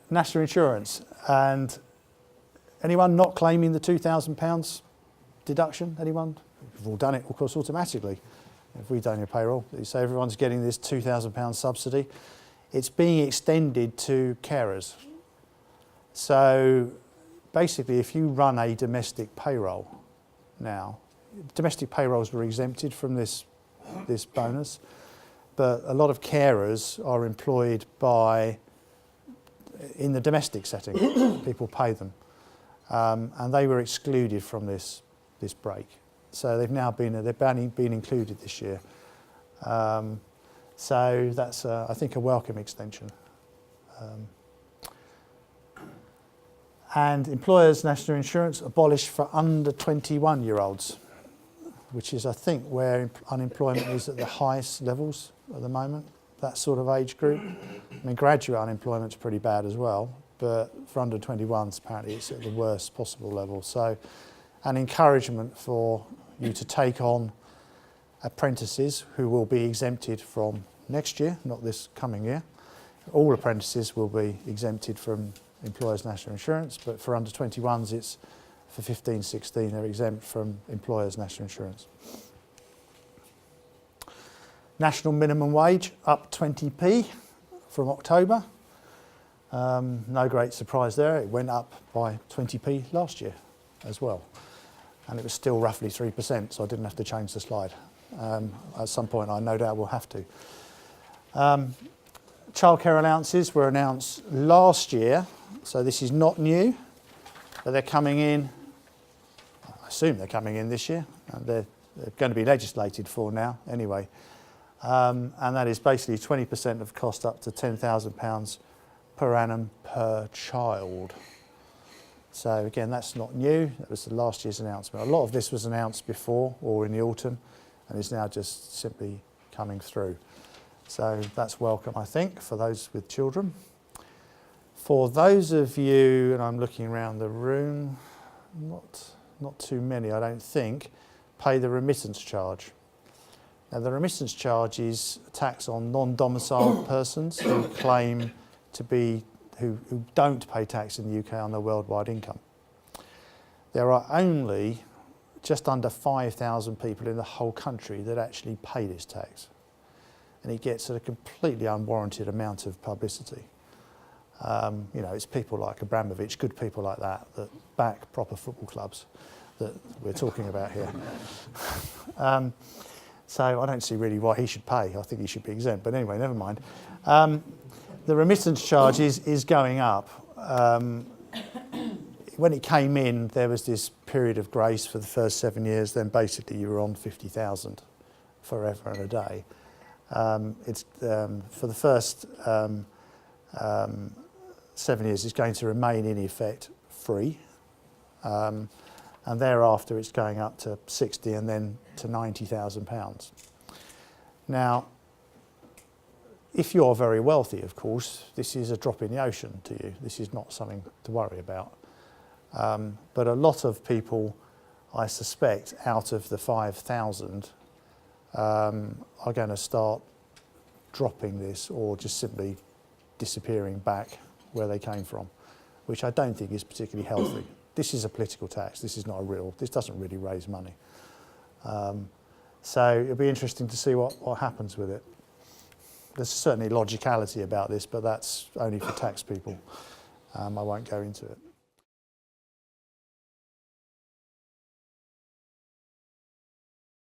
National insurance, and anyone not claiming the £2,000 deduction? Anyone? We've all done it, of course, automatically. If we've done your payroll, so everyone's getting this £2,000 subsidy. It's being extended to carers. So basically, if you run a domestic payroll now, domestic payrolls were exempted from this bonus, but a lot of carers are employed in the domestic setting. People pay them, and they were excluded from this break. So they've been included this year. So that's I think a welcome extension. And employers' national insurance abolished for under 21-year-olds, which is I think where unemployment is at the highest levels at the moment. That sort of age group. I mean, graduate unemployment's pretty bad as well, but for under 21s, apparently it's at the worst possible level. So, an encouragement for you to take on apprentices who will be exempted from next year, not this coming year. All apprentices will be exempted from employers' national insurance, but for under 21s, it's for 15, 16, they're exempt from employers' national insurance. National minimum wage up 20p from October. No great surprise there. It went up by 20p last year as well. And it was still roughly 3%, so I didn't have to change the slide. At some point, I no doubt will have to. Childcare allowances were announced last year, so this is not new, but they're coming in, I assume they're coming in this year, and they're going to be legislated for now anyway. And that is basically 20% of cost up to £10,000 per annum per child. So again, that's not new. That was the last year's announcement. A lot of this was announced before or in the autumn, and is now just simply coming through. So that's welcome, I think, for those with children. For those of you, and I'm looking around the room, not too many, I don't think, pay the remittance charge. Now, the remittance charge is a tax on non-domiciled persons who claim to be, who don't pay tax in the UK on their worldwide income. There are only just under 5,000 people in the whole country that actually pay this tax. And it gets a completely unwarranted amount of publicity. You know, it's people like Abramovich, good people like that back proper football clubs that we're talking about here. So I don't see really why he should pay. I think he should be exempt, but anyway, never mind. The remittance charge is going up. When it came in, there was this period of grace for the first 7 years, then basically you were on 50,000 forever and a day. For the first 7 years, it's going to remain in effect free. And thereafter it's going up to 60 and then to £90,000. Now, if you're very wealthy, of course, this is a drop in the ocean to you. This is not something to worry about. But a lot of people, I suspect, out of the 5,000 are going to start dropping this or just simply disappearing back where they came from, which I don't think is particularly healthy. This is a political tax. This is not this doesn't really raise money. So it'll be interesting to see what happens with it. There's certainly logicality about this, but that's only for tax people. I won't go into it.